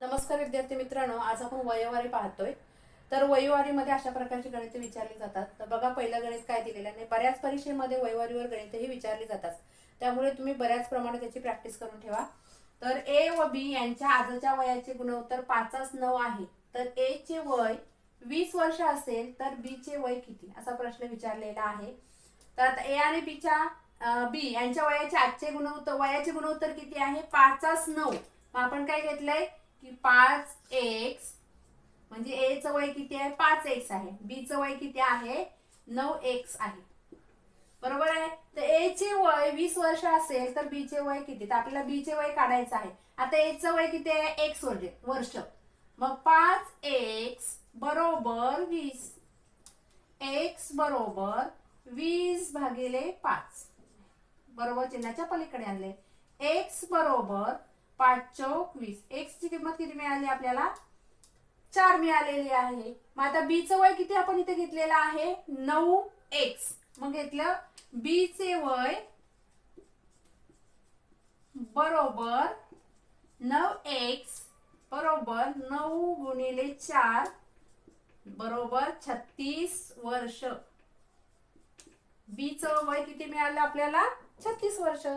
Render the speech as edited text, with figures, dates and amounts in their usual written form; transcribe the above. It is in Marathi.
नमस्कार विद्यार्थी मित्रांनो, आज आपण वयोवारी पाहतोय. तर वयोवारीमध्ये अशा प्रकारची गणिते विचारली जातात. तर बघा, पहिलं गणित काय दिलेलं आहे. बऱ्याच परीक्षेमध्ये वयोवारीवर गणितही विचारली जातात, त्यामुळे तुम्ही बऱ्याच प्रमाणात त्याची प्रॅक्टिस करून ठेवा. तर ए व बी यांच्या आजच्या वयाचे गुणोत्तर 5:9 आहे. तर ए चे वय 20 वर्ष असेल तर बी चे वय किती, असा प्रश्न विचारलेला आहे. तर आता ए आणि बी यांच्या वयाचे गुणोत्तर किती आहे? 5:9. मग आपण काय घेतलंय की 5x म्हणजे ए चं वय किती आहे? 5x आहे. बी चं वय किती आहे? 9x आहे. बरोबर आहे. तर ए चे वय 20 वर्ष असेल तर बी चे वय किती? तर आपल्याला बी चे वय काढायचं आहे. आता ए चं वय किती आहे? x वर्ष. मग 5x बरोबर 20. x बरोबर 20/5 बरोबर चिन्हाच्या पलीकडे आणले. x बरोबर 5×4 = 20. x ची किंमत किती मिळाली आपल्याला? 4 मिळालेली आहे. मग आता बी चं वय किती आपण इथे घेतलेलं आहे? 9x. मग घेतलं बी चे वय बरोबर 9x बरोबर 9 × 4 बरोबर 36 वर्ष. बी चं वय किती मिळालं आपल्याला? 36 वर्ष.